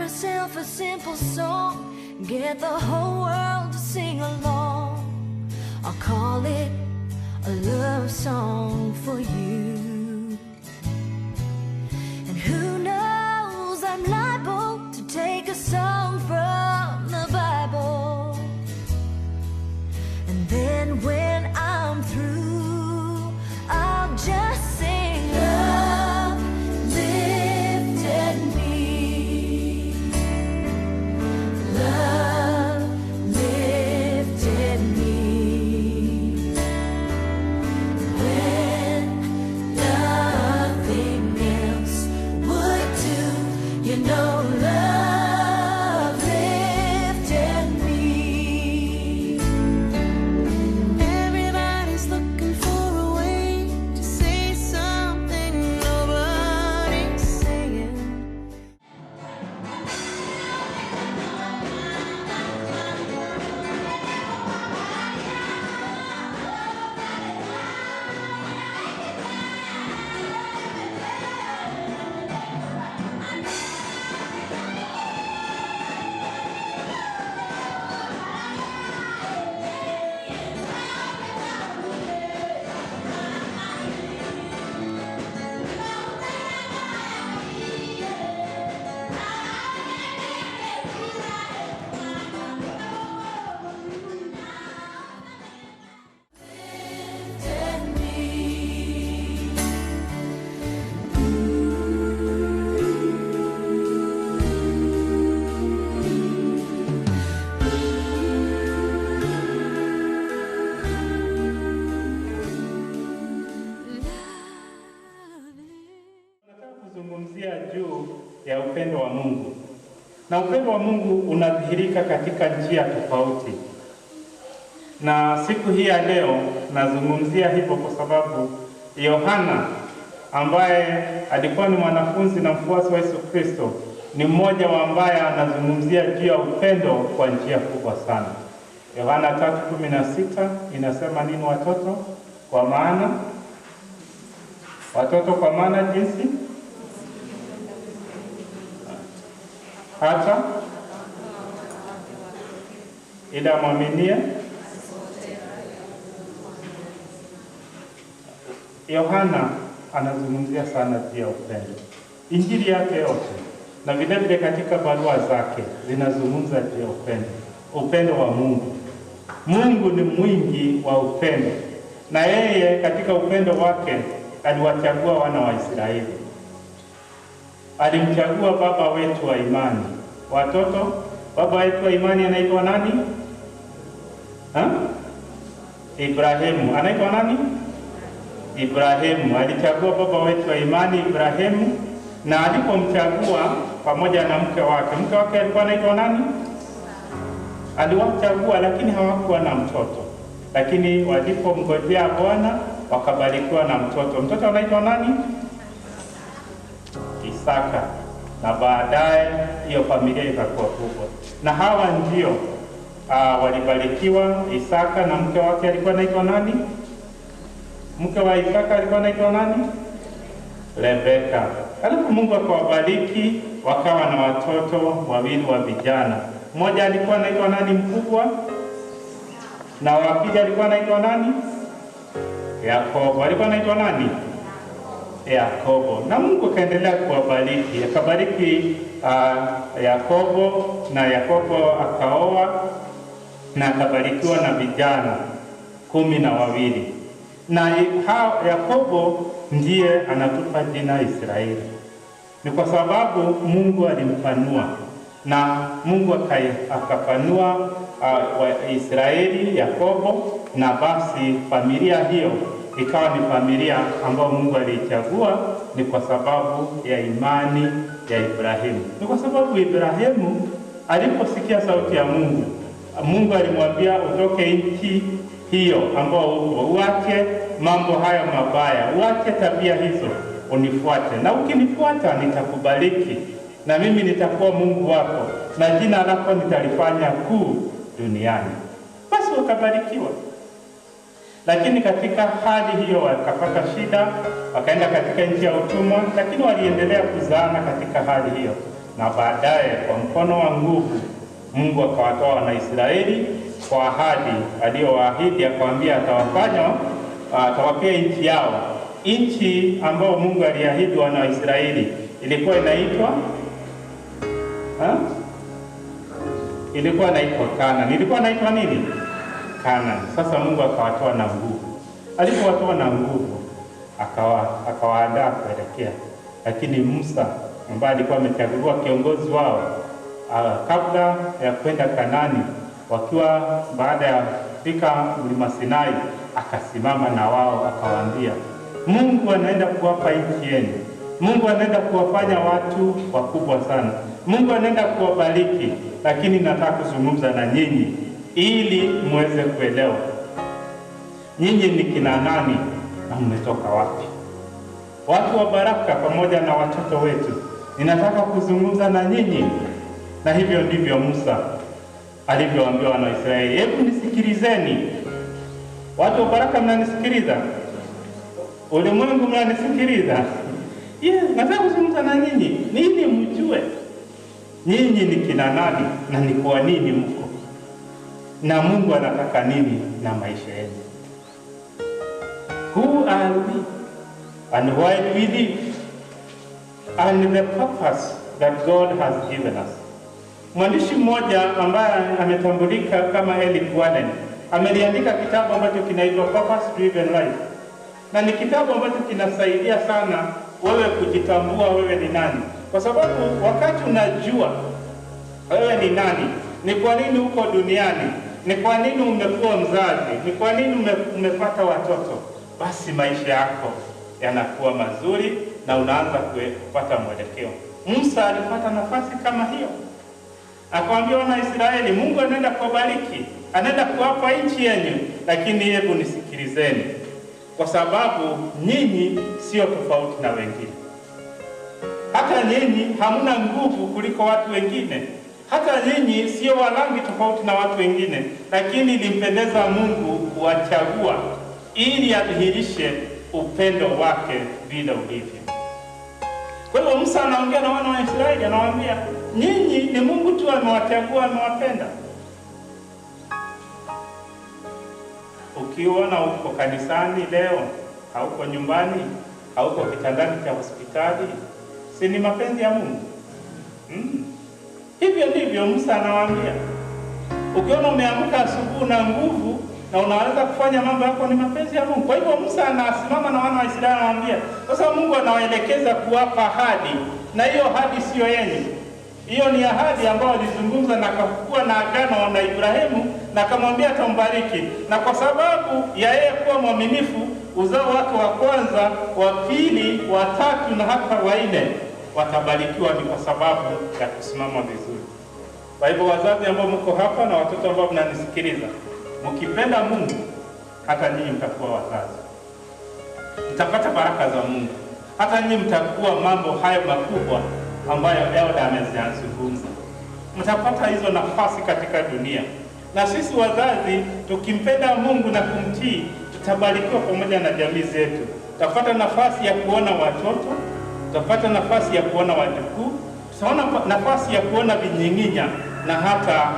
herself a simple song, get the whole world to sing along. I'll call it a love song for you. And who knows, I'm liable to take a song from the Bible. And then when I'm through, I'll just sing love lifted me. Love lifted me. When nothing else would do, you know love lifted me. Everybody's looking for a way to say something nobody's saying. Kuzungumzia juu ya upendo wa Mungu. Na upendo wa Mungu unadhihirika katika njia tofauti. Na siku hii ya leo nazungumzia hivyo kwa sababu Yohana ambaye alikuwa ni mwanafunzi na mfuasi wa Yesu Kristo ni mmoja wa ambaye anazungumzia juu ya upendo kwa njia kubwa sana. Yohana 3:16 inasema nini watoto? Kwa maana jinsi hata ila mwaminie. Yohana anazungumzia sana juu ya upendo. Injili yake yote na vilevile katika barua zake zinazungumza juu ya upendo. Upendo wa Mungu. Mungu ni mwingi wa upendo. Na yeye katika upendo wake aliwachagua wana wa Israeli. Alimchagua baba wetu wa imani. Watoto, baba wetu wa imani anaitwa nani? Ibrahimu. Anaitwa nani? Ibrahimu. Alichagua baba wetu wa imani Ibrahimu, na alipomchagua pamoja na mke wake alikuwa anaitwa nani? Aliwachagua lakini hawakuwa na mtoto. Lakini walipomngojea Bwana wakabarikiwa na mtoto. Mtoto anaitwa nani? Isaka. Na baadaye hiyo familia ikakuwa kubwa. Na hawa ndio walibarikiwa. Isaka na mke wake alikuwa anaitwa nani? Mke wa Isaka alikuwa anaitwa nani? Rebeka. Alafu Mungu akawabariki, wakawa na watoto wawili wa vijana. Mmoja alikuwa anaitwa nani mkubwa? Na wa pili alikuwa anaitwa nani? Yakobo. Alikuwa anaitwa nani? Yakobo. Na Mungu kaendelea kuwabariki. Akabariki Yakobo, na Yakobo akaoa na akabarikiwa na vijana 12. Na Yakobo ndiye anatupa jina Israeli. Ni kwa sababu Mungu alimpanua, na Mungu akapanua Israeli, Yakobo, na basi familia hiyo ikawa ni familia ambayo Mungu aliichagua. Ni kwa sababu ya imani ya Ibrahimu. Ni kwa sababu Ibrahimu aliposikia sauti ya Mungu, Mungu alimwambia utoke nchi hiyo ambao uache mambo hayo mabaya, uache tabia hizo, unifuate. Na ukinifuata nitakubariki, na mimi nitakuwa Mungu wako, na jina lako nitalifanya kuu duniani. Basi wakabarikiwa. Lakini katika hali hiyo wakapata shida, wakaenda katika nchi ya utumwa, lakini waliendelea kuzaana katika hali hiyo. na baadaye kwa mkono wa nguvu Mungu akawatoa Wanaisraeli kwa ahadi aliyowaahidi, akawaambia atawapea nchi yao. Nchi ambayo Mungu aliahidi wana wa Israeli ilikuwa inaitwa Kanani. Ilikuwa inaitwa nini? Kanani. Sasa Mungu akawatoa na nguvu. Alipowatoa na nguvu, akawaandaa kuelekea. Lakini Musa ambaye alikuwa amechaguliwa kiongozi wao, kabla ya kwenda Kanani, wakiwa baada ya kufika mlima Sinai, akasimama na wao akawaambia, Mungu anaenda kuwapa nchi yenu. Mungu anaenda kuwafanya watu wakubwa sana. Mungu anaenda kuwabariki, lakini nataka kuzungumza na nyinyi ili muweze kuelewa nyinyi ni kina nani na mmetoka wapi. Watu wa baraka pamoja na watoto wetu, ninataka kuzungumza na nyinyi. Na hivyo ndivyo Musa alivyowaambia wana wa Israeli, hebu nisikilizeni. Watu wa baraka, mnanisikiliza? Ulimwengu, mnanisikiliza? Nataka kuzungumza na nyinyi nini mjue nyinyi ni kina nani na ni kwa nini mko, na Mungu anataka nini na maisha yenu. Who are we and why we live and the purpose that God has given us. Mwandishi mmoja ambaye ametambulika kama Eric Warren ameliandika kitabu ambacho kinaitwa Purpose Driven Life, na ni kitabu ambacho kinasaidia sana wewe kujitambua wewe ni nani, kwa sababu wakati unajua wewe ni nani, ni kwa nini uko duniani, ni kwa nini umekuwa mzazi, ni kwa nini umepata watoto, basi maisha yako yanakuwa mazuri na unaanza kupata mwelekeo. Musa alipata nafasi kama hiyo, akamwambia wana Israeli, Mungu anaenda kuwabariki, anaenda kuwapa nchi yenu, lakini hebu nisikilizeni, kwa sababu nyinyi sio tofauti na wengine. Hata nyinyi hamuna nguvu kuliko watu wengine. Hata nyinyi sio wa rangi tofauti na watu wengine, lakini ilimpendeza Mungu kuwachagua ili adhihirishe upendo wake vile ulivyo. Kwa hiyo Musa anaongea na wana wa Israeli, anawaambia nyinyi ni Mungu tu amewachagua, amewapenda. Ukiona uko kanisani leo, hauko nyumbani, hauko kitandani cha hospitali, si ni mapenzi ya Mungu? Hivyo ndivyo Musa anawaambia. Ukiona umeamka asubuhi na nguvu na unaweza kufanya mambo yako, ni mapenzi ya Mungu. Kwa hivyo Musa anasimama na wana wa Israeli anawaambia, kwa sababu Mungu anawaelekeza kuwapa ahadi, na hiyo ahadi sio yenu. Hiyo ni ahadi ambayo alizungumza na akakuwa na agano na Ibrahimu na akamwambia atambariki, na kwa sababu ya yeye kuwa mwaminifu, uzao wake wa kwanza, wa pili, wa tatu na hata wa nne watabarikiwa, ni kwa sababu ya kusimama vizuri. Kwa hivyo wazazi ambao mko hapa na watoto ambao mnanisikiliza, mkipenda Mungu, hata nyinyi mtakuwa wazazi, mtapata baraka za Mungu. Hata nyinyi mtakuwa mambo hayo makubwa ambayo Elda amezungumza, mtapata hizo nafasi katika dunia. Na sisi wazazi tukimpenda Mungu na kumtii, tutabarikiwa pamoja na jamii zetu. Tutapata nafasi ya kuona watoto, tutapata nafasi ya kuona wajukuu, tutaona nafasi ya kuona vinyinginya na hata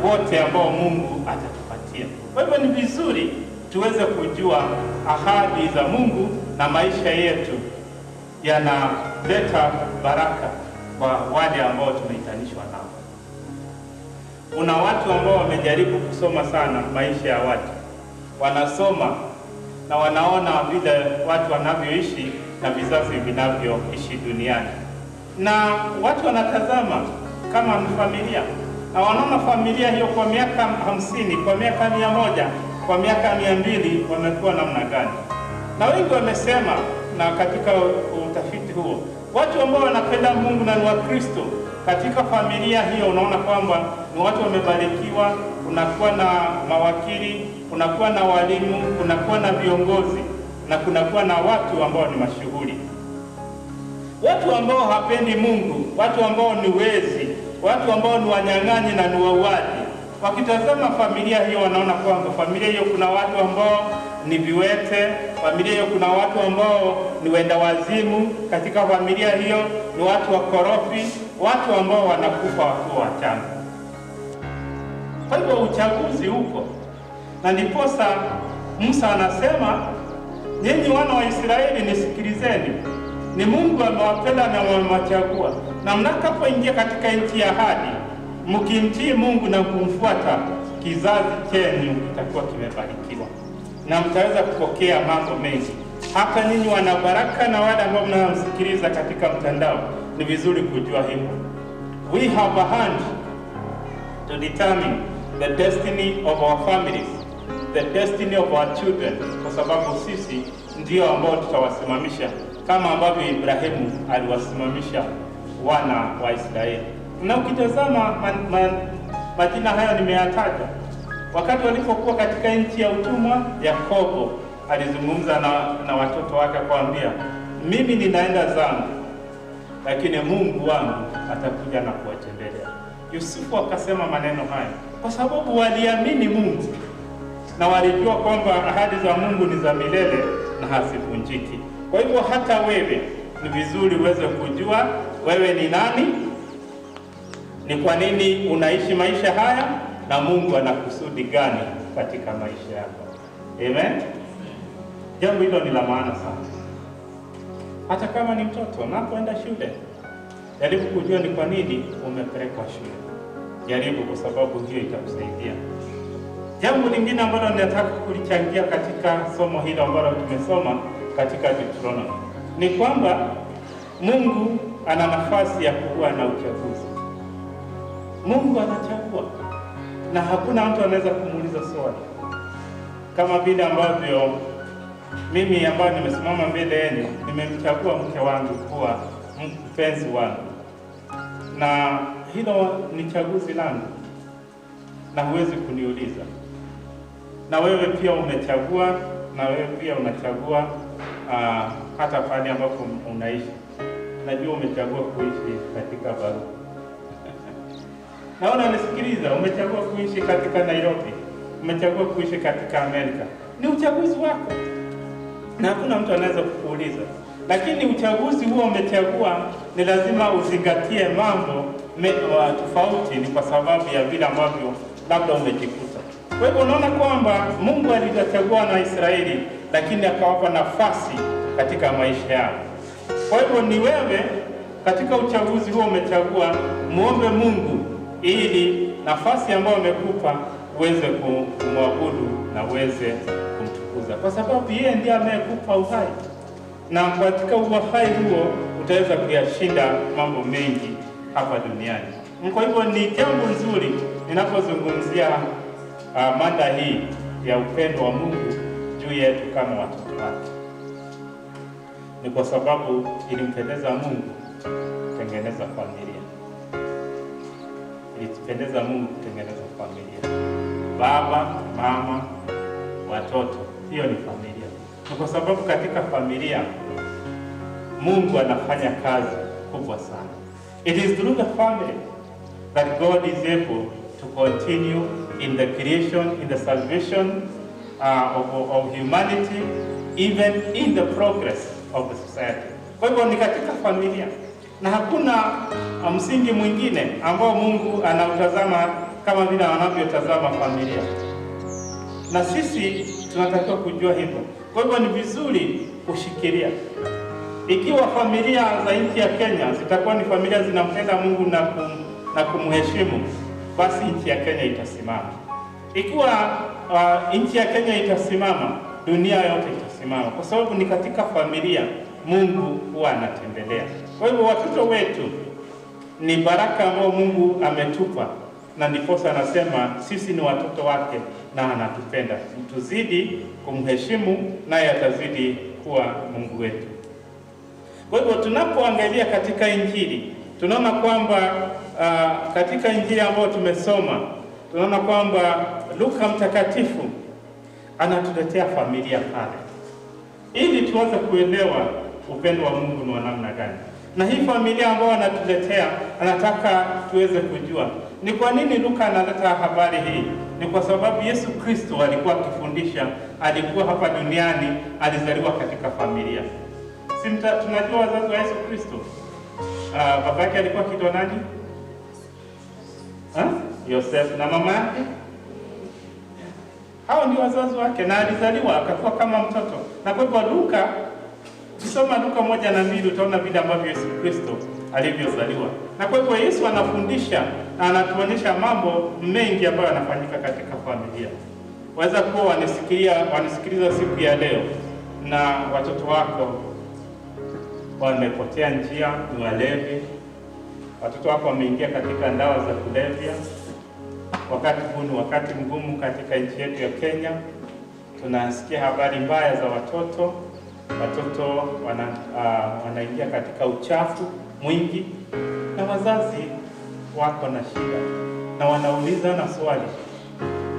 wote ambao Mungu atatupatia. Kwa hivyo ni vizuri tuweze kujua ahadi za Mungu, na maisha yetu yanaleta baraka kwa wale ambao tumeitanishwa nao. Kuna watu ambao wamejaribu kusoma sana maisha ya watu, wanasoma na wanaona vile watu wanavyoishi na vizazi vinavyoishi duniani, na watu wanatazama kama ni familia, na wanaona familia hiyo kwa miaka 50, kwa miaka 100, kwa miaka 200 wamekuwa namna gani. Na wengi wamesema, na katika utafiti huo, watu ambao wanapenda Mungu na ni Wakristo, katika familia hiyo unaona kwamba ni watu wamebarikiwa. Kunakuwa na mawakili, kunakuwa na walimu, kunakuwa na viongozi, na kunakuwa na watu ambao ni mashuhuri. Watu ambao hapendi Mungu, watu ambao ni wezi, watu ambao ni wanyang'anyi na ni wauaji, wakitazama familia hiyo wanaona kwamba familia hiyo kuna watu ambao ni viwete. Familia hiyo kuna watu ambao ni wenda wazimu. Katika familia hiyo ni watu wakorofi, watu ambao wanakufa wakiwa wachanga. Kwa hivyo uchaguzi uko, na ndiposa Musa anasema, nyinyi wana wa Israeli nisikilizeni, ni Mungu amewapenda na amewachagua, na mnakapoingia katika nchi ya ahadi, mkimtii Mungu na kumfuata, kizazi chenu kitakuwa kimebarikiwa na mtaweza kupokea mambo mengi. Hata nyinyi wana baraka na wale ambao mnamsikiliza katika mtandao, ni vizuri kujua hivyo. We have a hand to determine the destiny of our families, the destiny of our children, kwa sababu sisi ndio ambao tutawasimamisha kama ambavyo Ibrahimu aliwasimamisha wana wa Israeli. Na ukitazama majina haya nimeyataja, wakati walipokuwa katika nchi ya utumwa, Yakobo alizungumza na watoto wake kuambia, mimi ninaenda zangu, lakini Mungu wangu atakuja na kuwatembelea. Yusufu akasema maneno haya kwa sababu waliamini Mungu na walijua kwamba ahadi za Mungu ni za milele na hazivunjiki. Kwa hivyo hata wewe ni vizuri uweze kujua wewe ni nani, ni kwa nini unaishi maisha haya, na Mungu ana kusudi gani katika maisha yako. Amen. Jambo hilo ni la maana sana. Hata kama ni mtoto unapoenda shule, jaribu kujua ni kwa nini umepelekwa shule. Jaribu, kwa sababu hiyo itakusaidia. Jambo lingine ambalo ninataka kulichangia katika somo hilo ambalo tumesoma katika Deuteronomy ni kwamba Mungu ana nafasi ya kuwa na uchaguzi. Mungu anachagua na hakuna mtu anaweza kumuuliza swali, kama vile ambavyo mimi ambaye nimesimama mbele yenu nimemchagua mke wangu kuwa mpenzi wangu, na hilo ni chaguzi langu na huwezi kuniuliza. Na wewe pia umechagua, na wewe pia unachagua hata pale ambapo unaishi. Najua umechagua kuishi katika Baru. Naona nisikiliza, umechagua kuishi katika Nairobi, umechagua kuishi katika Amerika. Ni uchaguzi wako na hakuna mtu anaweza kukuuliza. Lakini uchaguzi huo umechagua, ni lazima uzingatie mambo tofauti, ni kwa sababu ya vile ambavyo labda umejikuta. Kwa hivyo unaona kwamba Mungu alichagua na Israeli, lakini akawapa nafasi katika maisha yao. Kwa hivyo ni wewe katika uchaguzi huo umechagua, muombe Mungu ili nafasi ambayo amekupa uweze kumwabudu na uweze kumtukuza, kwa sababu yeye ndiye amekupa uhai, na katika uhai huo utaweza kuyashinda mambo mengi hapa duniani. Kwa hivyo ni jambo nzuri ninapozungumzia mada hii ya upendo wa Mungu juu yetu kama watoto wake. Ni kwa sababu ilimpendeza Mungu kutengeneza familia. Ilipendeza Mungu kutengeneza familia. Baba, mama, watoto, hiyo ni familia. Ni kwa sababu katika familia Mungu anafanya kazi kubwa sana. It is through the family that God is able to continue in the creation, in the salvation of humanity, even in the progress of the society. Kwa hivyo ni katika familia, na hakuna msingi mwingine ambao Mungu anautazama kama vile anavyotazama familia, na sisi tunatakiwa kujua hivyo. Kwa hivyo ni vizuri kushikilia. Ikiwa familia za nchi ya Kenya zitakuwa ni familia zinampenda Mungu na kumheshimu, basi nchi ya Kenya itasimama. Ikiwa nchi ya Kenya itasimama, dunia yote itasimama, kwa sababu ni katika familia Mungu huwa anatembelea. Kwa hivyo watoto wetu ni baraka ambao Mungu ametupa, na ndiposa anasema sisi ni watoto wake na anatupenda. Tuzidi kumheshimu naye atazidi kuwa Mungu wetu. Kwa hivyo tunapoangalia katika Injili, tunaona kwamba katika Injili ambayo tumesoma, tunaona kwamba Luka mtakatifu anatuletea familia pale, ili tuweze kuelewa upendo wa Mungu ni wa namna gani. Na hii familia ambayo anatuletea, anataka tuweze kujua ni kwa nini Luka analeta habari hii. ni kwa sababu Yesu Kristo alikuwa akifundisha, alikuwa hapa duniani, alizaliwa katika familia. Tunajua wazazi wa Yesu Kristo. Baba yake alikuwa kitwa nani? Yosefu, na mama yake. Hao ndio wazazi wake, na alizaliwa akakuwa kama mtoto. Na kwa hivyo Luka, ukisoma Luka 1:2 utaona vile ambavyo Yesu Kristo alivyozaliwa. Na kwa hivyo Yesu anafundisha na anatuonyesha mambo mengi ambayo yanafanyika katika familia. Waweza kuwa wanasikiliza siku ya leo na watoto wako wamepotea njia, ni walevi. Watoto wako wameingia katika dawa za kulevya. Wakati huu ni wakati mgumu katika nchi yetu ya Kenya. Tunasikia habari mbaya za watoto wanaingia katika uchafu mwingi, na wazazi wako na shida na wanauliza na swali,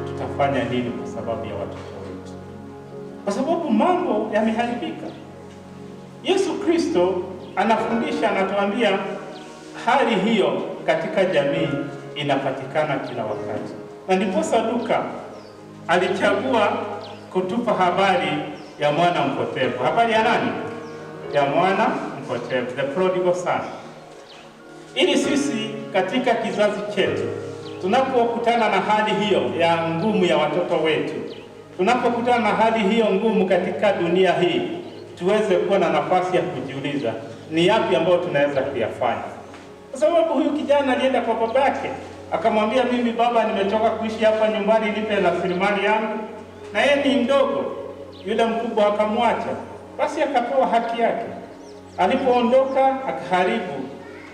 tutafanya nini kwa sababu ya watoto wetu? Kwa sababu mambo yameharibika. Yesu Kristo anafundisha, anatuambia hali hiyo katika jamii inapatikana kila wakati. Na ndiposa Luka alichagua kutupa habari ya mwana mpotevu. Habari ya nani? Ya mwana mpotevu, the prodigal son. Ili sisi katika kizazi chetu tunapokutana na hali hiyo ya ngumu ya watoto wetu, tunapokutana na hali hiyo ngumu katika dunia hii, tuweze kuwa na nafasi ya kujiuliza ni yapi ambayo tunaweza kuyafanya. Kwa sababu huyu kijana alienda kwa babake, akamwambia, mimi baba, nimetoka kuishi hapa nyumbani, nipe rasilimali yangu. Na yeye ni mdogo, yule mkubwa akamwacha, basi akapewa haki yake. Alipoondoka akaharibu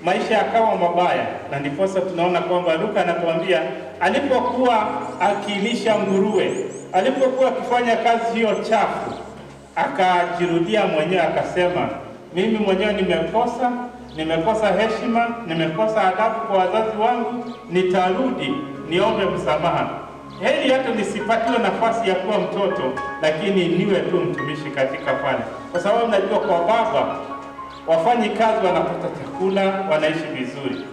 maisha, yakawa mabaya. Na ndiposa tunaona kwamba Luka anatuambia alipokuwa akilisha nguruwe, alipokuwa akifanya kazi hiyo chafu, akajirudia mwenyewe akasema, mimi mwenyewe nimekosa heshima, nimekosa adabu kwa wazazi wangu, nitarudi niombe msamaha. Heri hata nisipatiwe nafasi ya kuwa mtoto, lakini niwe tu mtumishi katika pale, kwa sababu najua kwa baba wafanyi kazi wanapata chakula, wanaishi vizuri.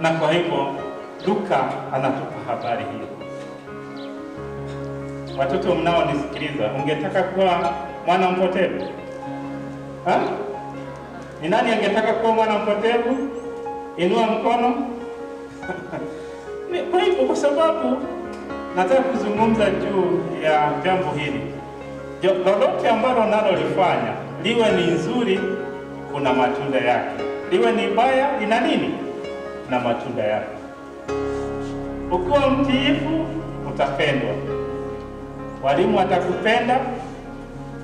Na kwa hivyo Luka anatupa habari hiyo. Watoto mnaonisikiliza, ungetaka kuwa mwana mpotevu? Ni nani angetaka kuwa mwana mpotevu? Inua mkono. Kwa hivyo, kwa sababu nataka kuzungumza juu ya jambo hili. Lolote ambalo nalolifanya, liwe ni nzuri, kuna matunda yake. Liwe ni baya, lina nini? Na matunda yake. Ukiwa mtiifu, utapendwa. Walimu watakupenda,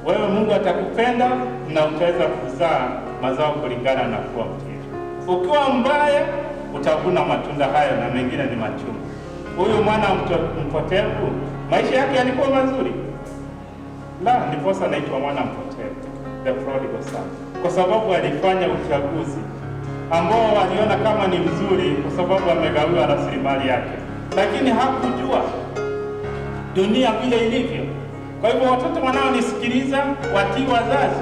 wewe Mungu atakupenda, na utaweza kuzaa mazao kulingana na kuwa mtiifu. Ukiwa mbaya, utavuna matunda hayo, na mengine ni machungu. Huyu mwana mpotevu, maisha yake yalikuwa mazuri? La, ndiposa anaitwa mwana mpotevu, the prodigal son, kwa sababu alifanya uchaguzi ambao waliona kama ni mzuri, kwa sababu amegawiwa rasilimali yake, lakini hakujua dunia vile ilivyo. Kwa hivyo, watoto wanaonisikiliza, watii wazazi,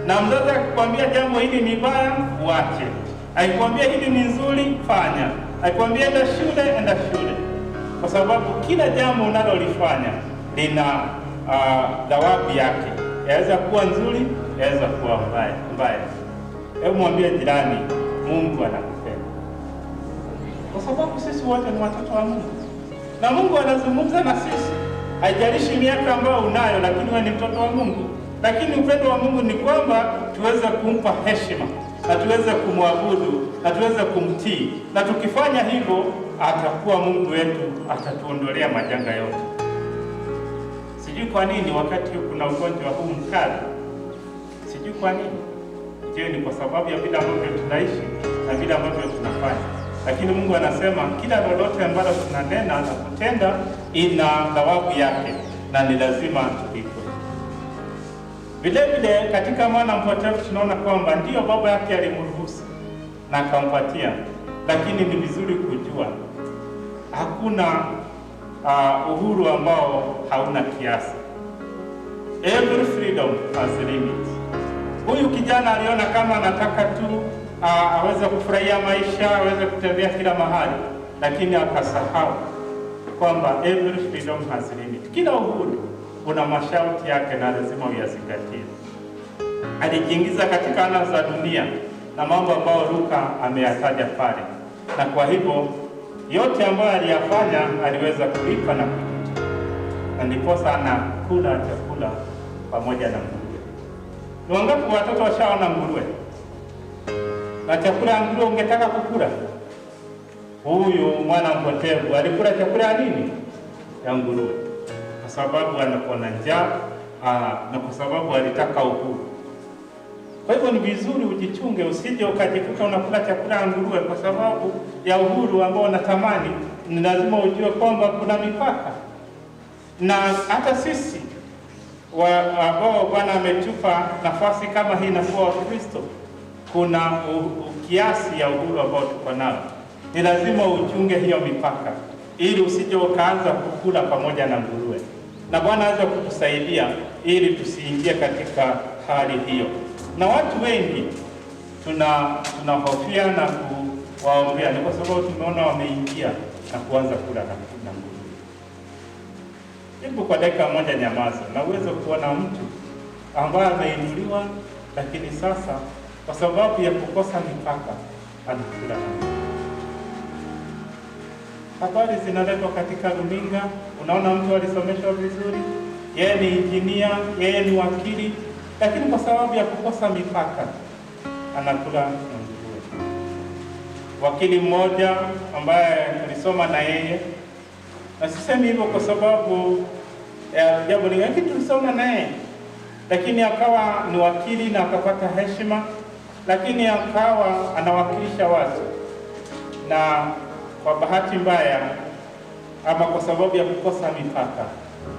na mzazi akikwambia jambo hili ni baya, uache. Akikwambia hili ni nzuri, fanya. Akikwambia enda shule, kwa sababu kila jambo unalolifanya lina thawabu yake. Yaweza kuwa nzuri, yaweza kuwa mbaya. Hebu mwambie jirani, Mungu anakupenda, kwa sababu sisi wote ni watoto wa Mungu, na Mungu anazungumza na sisi. Haijalishi miaka ambayo unayo, lakini wewe ni mtoto wa Mungu. Lakini upendo wa Mungu ni kwamba tuweze kumpa heshima, na tuweze kumwabudu, na tuweze kumtii. Na tukifanya hivyo, atakuwa Mungu wetu, atatuondolea majanga yote. Sijui kwa nini wakati kuna ugonjwa huu mkali, sijui kwa nini. Je, ni kwa sababu ya vile ambavyo tunaishi na vile ambavyo tunafanya? Lakini Mungu anasema kila lolote ambalo tunanena na kutenda ina thawabu yake, na ni lazima tulipwe. Vile vile katika mwana mpotevu tunaona kwamba ndiyo baba yake alimruhusu na akampatia, lakini ni vizuri kujua hakuna uhuru ambao hauna kiasi. Every freedom has a limit. Huyu kijana aliona kama anataka tu aweze kufurahia maisha, aweze kutembea kila mahali, lakini akasahau kwamba every freedom has limit. Kila uhuru una masharti yake na lazima uyazingatie. Alijiingiza katika anasa za dunia na mambo ambayo Luka ameyataja pale, na kwa hivyo yote ambayo aliyafanya aliweza kulipa na kujuta, na ndiposa anakula chakula pamoja na nguruwe. Ni wangapi watoto washaona nguruwe? Na chakula ya nguruwe ungetaka kukula? Huyu mwana mpotevu alikula chakula ya nini? Ya nguruwe, kwa sababu anakuwa na njaa na kwa sababu alitaka uhuru. Kwa hivyo ni vizuri ujichunge, usije ukajikuta unakula chakula ya nguruwe kwa sababu ya uhuru ambao unatamani. Ni lazima ujue kwamba kuna mipaka, na hata sisi ambao Bwana ametupa nafasi kama hii na kuwa Wakristo, kuna kiasi ya uhuru ambao tuko nao. Ni lazima uchunge hiyo mipaka ili usije ukaanza kukula pamoja na nguruwe, na Bwana aweze kutusaidia ili tusiingie katika hali hiyo. Na watu wengi tunahofia na kuwaombea ni kwa sababu tumeona wameingia na kuanza kula na nguruwe. Hebu kwa dakika moja nyamaza na uweze kuona mtu ambaye ameinuliwa, lakini sasa kwa sababu ya kukosa mipaka anakula na nguruwe. Habari zinaletwa katika runinga, unaona mtu alisomeshwa vizuri, yeye ni injinia, yeye ni wakili, lakini kwa sababu ya kukosa mipaka anakula na nguruwe. Wakili mmoja ambaye tulisoma na yeye, na sisemi hivyo kwa sababu ya jambo lingine, lakini tulisoma na yeye, lakini akawa ni wakili na akapata heshima, lakini akawa anawakilisha watu, na kwa bahati mbaya ama kwa sababu ya kukosa mipaka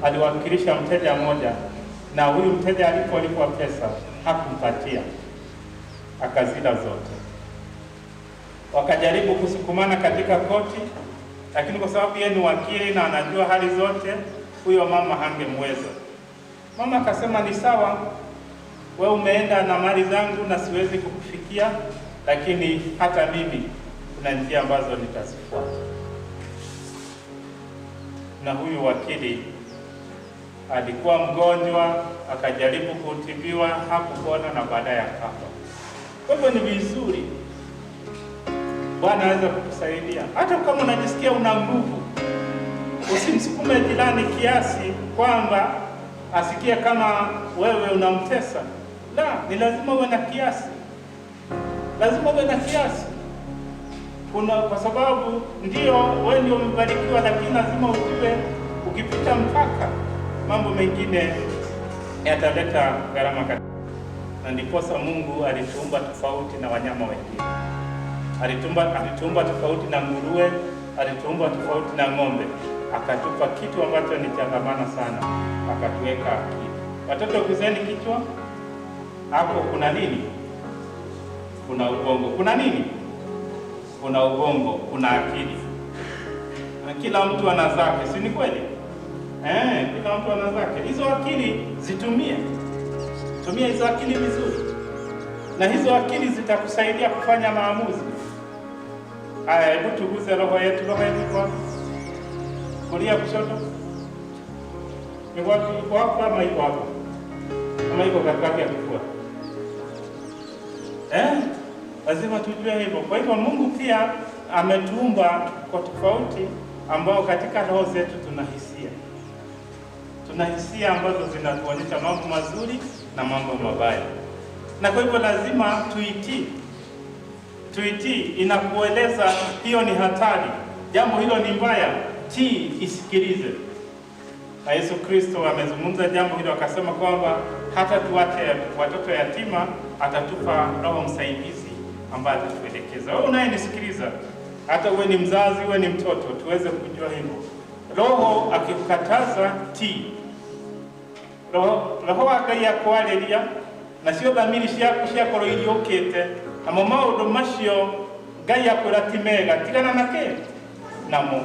aliwakilisha mteja mmoja, na huyu mteja alipolipwa pesa hakumpatia, akazila zote. Wakajaribu kusukumana katika koti, lakini kwa sababu yeye ni wakili na anajua hali zote, huyo mama hangemweza. Mama akasema, ni sawa, wewe umeenda na mali zangu na siwezi kukufikia, lakini hata mimi kuna njia ambazo nitazifuata. Na huyu wakili alikuwa mgonjwa, akajaribu kutibiwa, hakupona na baadaye akafa. Kwa hivyo ni vizuri Bwana aweza kukusaidia. Hata kama unajisikia una nguvu, usimsukume jirani kiasi kwamba asikie kama wewe unamtesa. La, ni lazima uwe na kiasi. Lazima uwe na kiasi. Kwa sababu ndio wewe ndio umebarikiwa, lakini lazima ujue ukipita mpaka mambo mengine yataleta gharama. Na ndiposa Mungu alituumba tofauti na wanyama wengine. Alituumba tofauti na nguruwe, alituumba tofauti na ng'ombe, akatupa kitu ambacho ni cha thamani sana, akatuweka akili. Watoto, kuzeni kichwa hapo, kuna nini? Kuna ubongo. Kuna nini? Kuna ubongo, kuna akili. Na kila mtu ana zake, si ni kweli? Kila mtu ana zake. Hizo akili zitumie. Tumia hizo akili vizuri, na hizo akili zitakusaidia kufanya maamuzi. Haya, hebu tuguze roho yetu. Roho yetu kwa kulia, kushoto, ni wapi? Iko hapa ama iko hapa? Ama iko katikati ya kifua? Lazima tujue hivyo. Kwa hivyo Mungu pia ametuumba kwa tofauti, ambao katika roho zetu tuna hisia ambazo zinatuonyesha mambo mazuri na mambo mabaya, na kwa hivyo lazima tuitii. Inakueleza hiyo ni hatari, jambo hilo ni mbaya, tii, isikilize. Na Yesu Kristo amezungumza jambo hilo, akasema kwamba hata tuache watoto yatima, atatupa Roho Msaidizi ambaye atatuelekeza. Wewe unayenisikiliza, hata uwe ni mzazi, uwe ni mtoto, tuweze kujua hivyo. Roho akikukataza, tii. Roho Ngai akwariria na cio thamiri ciaku ciakorwo iriukite amo maundu macio Ngai akwira ti mega, tigana nake namo,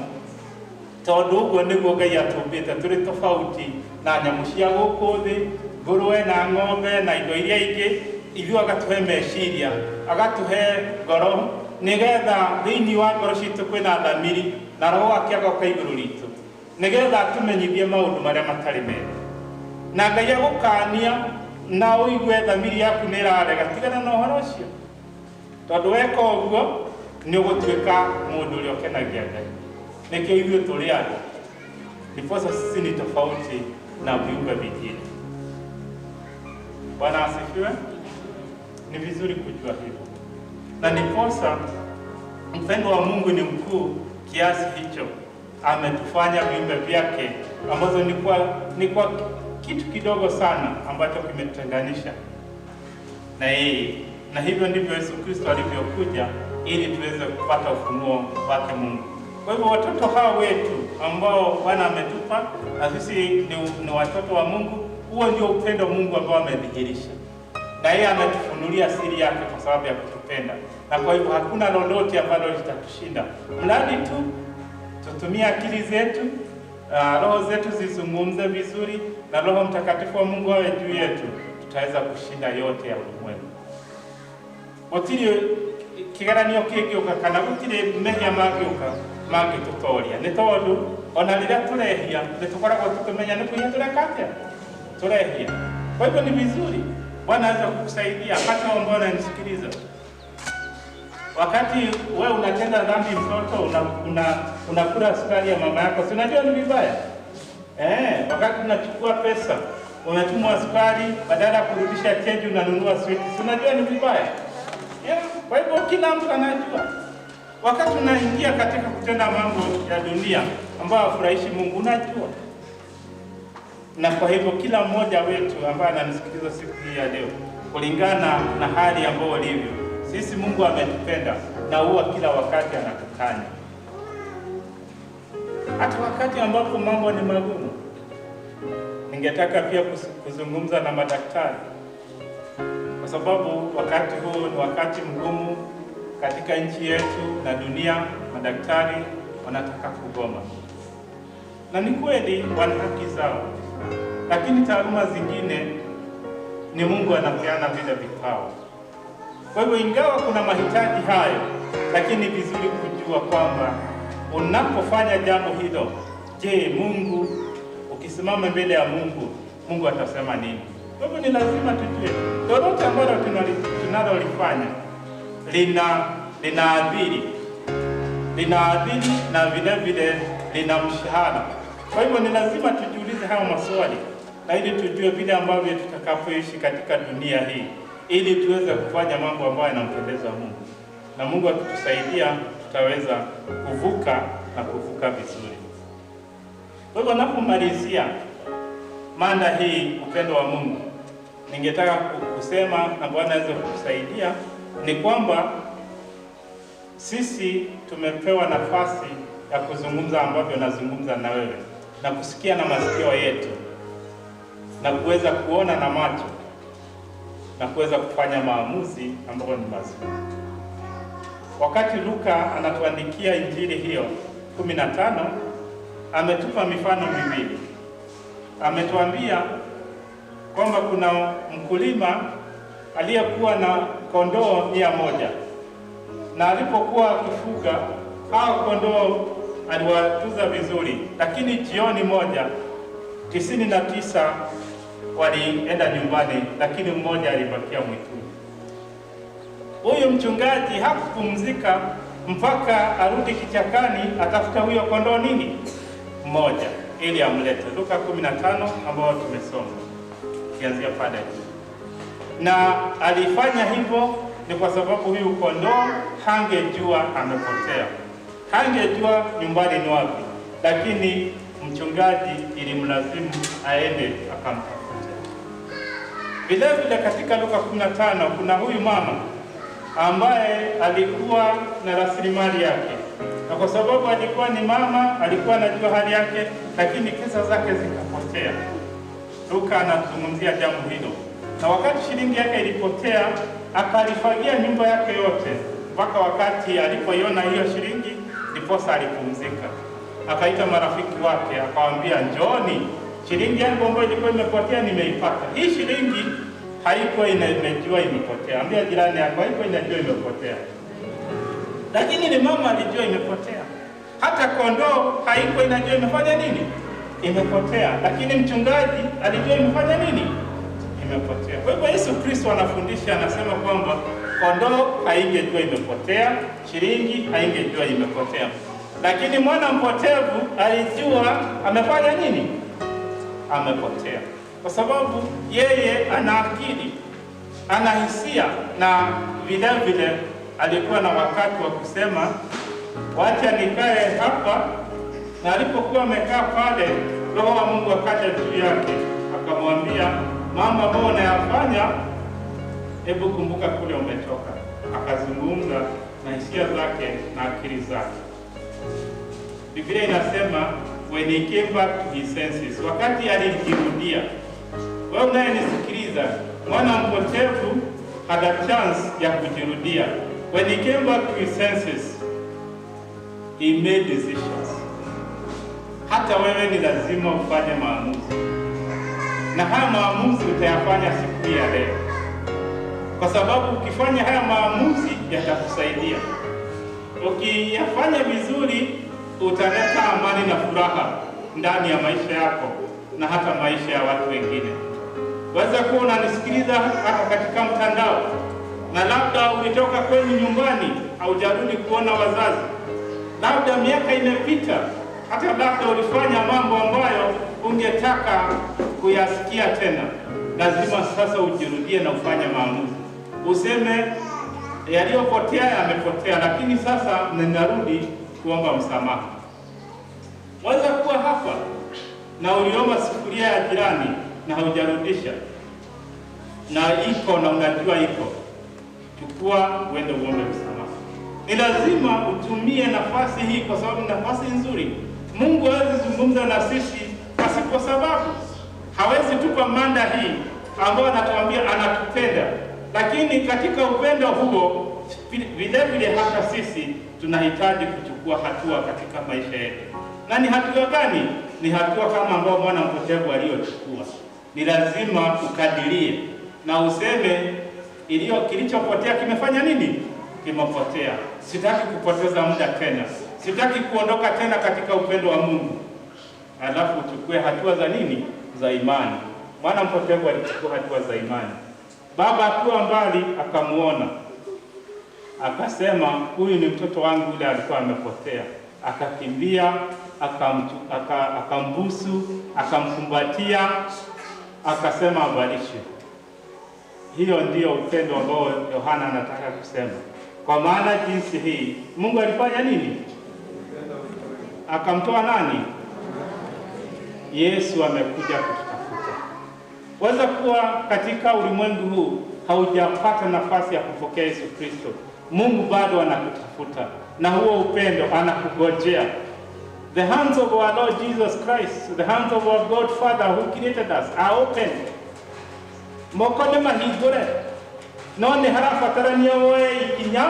tondu uguo niguo Ngai atumbite turi tofauti na nyamu cia guku thi, nguruwe na ng'ombe na indo iria ingi. Ithuĩ agatuhe meciria, agatuhe ngoro, nigetha thĩinĩ wa ngoro citũ kwĩna thamiri na Roho wake agoka igũrũ ritũ. nigetha tumenyithie maundu maria matari mega na Ngai agukania na uigue thamiri yaku ni irarega tigana na uhoro ucio tondu weka uguo ni ugutwika mundu uria ukenagia Ngai nikio ithuĩ tũrĩ andũ ndiposa sisi ni tofauti na viumbe vingine. Bwana asifiwe. Ni vizuri kujua hivyo, na ndiposa mpendo wa Mungu ni mkuu kiasi hicho ametufanya viumbe vyake ambazo ni kwa kitu kidogo sana ambacho kimetutenganisha na yeye, na hivyo ndivyo Yesu Kristo alivyokuja ili tuweze kupata ufunuo wake Mungu. Kwa hivyo watoto hawa wetu ambao Bwana ametupa na sisi ni watoto wa Mungu, huo ndio upendo Mungu ambao amedhihirisha, na yeye ametufunulia siri yake kwa sababu ya kutupenda, na kwa hivyo hakuna lolote ambalo litatushinda mradi tu tutumie akili zetu, roho zetu zizungumze vizuri na Roho Mtakatifu wa Mungu awe juu yetu, tutaweza kushinda yote ya ulimwengu. Gutiri kigeranio kingiuka kana gutiri mehia mangitutoria ni tondu ona riria turehia nitukoragwo tutumenya ni kuhia turekatia turehia. Kwa hivyo ni vizuri Bwana aweza kukusaidia hata ambao unanisikiliza. Wakati wewe unatenda dhambi, mtoto unakula sukari ya mama yako, si unajua ni vibaya? Wakati unachukua pesa unatumwa sukari, badala ya kurudisha change unanunua sweet, si unajua ni vibaya? Kwa hivyo kila mtu anajua. Wakati unaingia katika kutenda mambo ya dunia ambayo hafurahishi Mungu, unajua. Na kwa hivyo kila mmoja wetu ambaye ananisikiliza siku hii ya leo, kulingana na hali ambayo ulivyo, sisi Mungu ametupenda na huwa kila wakati anatukanya. Hata wakati ambapo mambo ni magumu. Ningetaka pia kuzungumza na madaktari, kwa sababu wakati huu ni wakati mgumu katika nchi yetu na dunia. Madaktari wanataka kugoma, na ni kweli wana haki zao, lakini taaluma zingine ni Mungu anapeana vile vipawa. Kwa hivyo ingawa kuna mahitaji hayo, lakini vizuri kujua kwamba unapofanya jambo hilo, je, Mungu, ukisimama mbele ya Mungu, Mungu atasema nini? Kwa hivyo ni lazima tujue lolote ambalo tunalolifanya linaadhiri na vile vile lina mshahara. Kwa hivyo ni lazima tujiulize hayo maswali, na ili tujue vile ambavyo tutakapoishi katika dunia hii, ili tuweze kufanya mambo ambayo yanampendeza Mungu, na Mungu akitusaidia tutaweza kuvuka na kuvuka vizuri. Kwa hivyo napomalizia mada hii, upendo wa Mungu, ningetaka kusema na Bwana aweze kutusaidia ni kwamba sisi tumepewa nafasi ya kuzungumza ambavyo nazungumza na wewe, na kusikia na masikio yetu, na kuweza kuona na macho, na kuweza kufanya maamuzi ambayo ni mazuri. Wakati Luka anatuandikia injili hiyo 15, ametupa mifano miwili. Ametuambia kwamba kuna mkulima aliyekuwa na kondoo 100, na alipokuwa akifuga hao kondoo aliwatuza vizuri, lakini jioni moja 99 walienda nyumbani, lakini mmoja alibakia mwituni. Huyu mchungaji hakupumzika mpaka arudi kichakani atafuta huyo kondoo mmoja ili amlete. Luka 15 ambao tumesoma kianzia pale. Na alifanya hivyo ni kwa sababu huyu kondoo hangejua amepotea, hangejua nyumbani ni wapi, lakini mchungaji ilimlazimu aende akamtafuta. Vile vile katika Luka 15 kuna huyu mama ambaye alikuwa na rasilimali yake, na kwa sababu alikuwa ni mama, alikuwa anajua hali yake, lakini pesa zake zikapotea. Luka anazungumzia jambo hilo, na wakati shilingi yake ilipotea, akalifagia nyumba yake yote, mpaka wakati alipoiona hiyo shilingi ndiposa alipumzika. Akaita marafiki wake akawaambia, njooni, shilingi yangu ambayo ilikuwa imepotea nimeipata. Hii shilingi haikuwa imejua imepotea. Ambia jirani yako, haikuwa inajua imepotea, lakini ni mama alijua imepotea. Hata kondoo haiko inajua imefanya nini? Imepotea. Lakini mchungaji alijua imefanya nini? Imepotea. Kwa hivyo Yesu Kristo anafundisha, anasema kwamba kondoo haingejua imepotea, shilingi haingejua imepotea, lakini mwana mpotevu alijua amefanya nini? Amepotea. Kwa sababu yeye ana akili, ana hisia, na vile vile alikuwa na wakati wa kusema wacha nikae hapa. Na alipokuwa amekaa pale, Roho wa Mungu akaja juu yake akamwambia, mambo ambayo unayafanya, hebu kumbuka kule umetoka. Akazungumza na hisia zake na akili zake. Biblia inasema when he came back to his senses, wakati alijirudia. Wewe unayenisikiliza, mwana mpotevu had a chance ya kujirudia. When he came back to his senses, he made decisions. Hata wewe ni lazima ufanye maamuzi, na haya maamuzi utayafanya siku ya leo, kwa sababu ukifanya haya maamuzi yatakusaidia. Ukiyafanya vizuri, utaleta amani na furaha ndani ya maisha yako na hata maisha ya watu wengine. Waweza kuwa unanisikiliza hata katika mtandao, na labda ulitoka kwenye nyumbani, haujarudi kuona wazazi, labda miaka imepita, hata labda ulifanya mambo ambayo ungetaka kuyasikia tena. Lazima sasa ujirudie na ufanye maamuzi, useme yaliyopotea yamepotea, lakini sasa ninarudi kuomba msamaha. Waweza kuwa hapa na uliomba sufuria ya jirani na haujarudisha, na iko na unajua iko, chukua uende uombe msamaha. Ni lazima utumie nafasi hii, kwa sababu ni nafasi nzuri. Mungu hawezi zungumza na sisi pasipo sababu. Hawezi tupa manda hii ambayo anatuambia anatupenda, lakini katika upendo huo vile vile hata sisi tunahitaji kuchukua hatua katika maisha yetu. Na ni hatua gani? Ni hatua kama ambayo mwana mpotevu aliyochukua. Ni lazima ukadirie na useme kilichopotea kimefanya nini? Kimepotea. Sitaki kupoteza muda tena, sitaki kuondoka tena katika upendo wa Mungu. Alafu uchukue hatua za nini? Za imani. Mwana mpotevu alichukua hatua za imani. Baba akiwa mbali akamuona, akasema huyu ni mtoto wangu yule alikuwa amepotea. Akakimbia, akambusu, akamkumbatia, akasema abalishwe. Hiyo ndiyo upendo ambao Yohana anataka kusema. Kwa maana jinsi hii Mungu alifanya nini? Akamtoa nani? Yesu amekuja kututafuta. Waweza kuwa katika ulimwengu huu haujapata nafasi ya kupokea Yesu Kristo. Mungu bado anakutafuta, na huo upendo anakugojea. The hands of our Lord Jesus Christ, the hands of our God Father who created us are open. Moko nĩ mahingũre, no nĩ harabatarania woe ikinya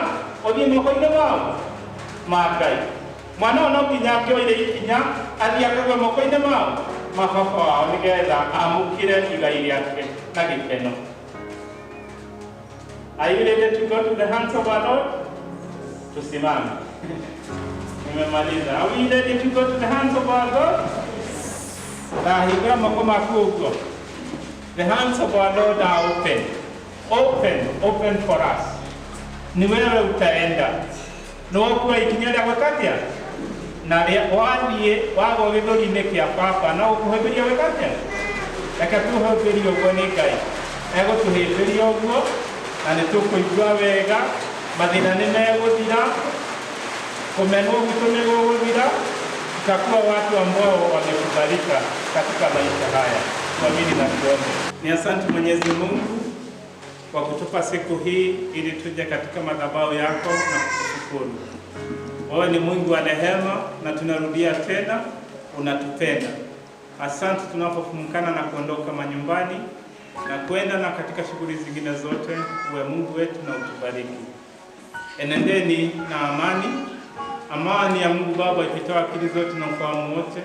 ũthiĩ moko-inĩ mao ma Ngai. Mwana ũyũ no nginya angĩoire ikinya athiĩ akagwe moko-inĩ mao ma baba wao, nĩgetha amũkĩre igai rĩake na gĩkeno. Are you ready to go to the hands of our Lord? Tusimame. Nimemaliza. Are we ready to go to the hands of our God? Hingũra moko maku ũguo. The hands of our Lord are open. Open for us. Ni wewe utaenda. Nĩ wakuwa ikinya rĩa gwĩkatia? Na wathiĩ wagwa gĩthũri-inĩ kĩa baba, na ũkũhĩmbĩria gwĩkatia? Reke tũhĩmbĩrie ũguo nĩ Ngai. Egũtũhĩmbĩria ũguo, na nĩ tũkũigua wega, mathĩna nĩ megũthira, kũmenwo gwitũ nĩ gũgũthira, tutakuwa watu ambao wamekubalika katika maisha haya. Tuamini na tuombe. Ni asante Mwenyezi Mungu kwa kutupa siku hii ili tuje katika madhabahu yako na kukushukuru. Wewe ni Mungu wa rehema, na tunarudia tena, unatupenda. Asante tunapofumukana na kuondoka manyumbani na kwenda na katika shughuli zingine zote, uwe Mungu wetu na utubariki. Enendeni na amani ya Mungu Baba ikitoa akili zote na ufahamu wote,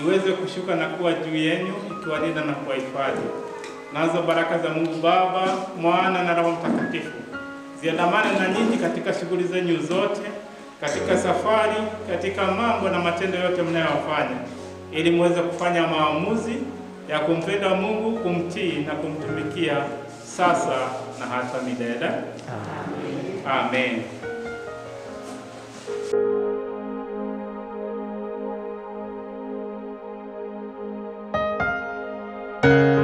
iweze kushuka na kuwa juu yenu, ikiwalinda na kuwahifadhi. Nazo baraka za Mungu Baba, Mwana na Roho Mtakatifu ziandamane na nyinyi katika shughuli zenyu zote, katika safari, katika mambo na matendo yote mnayofanya, ili muweze kufanya maamuzi ya kumpenda Mungu, kumtii na kumtumikia sasa na hata milele. Amen. Amen.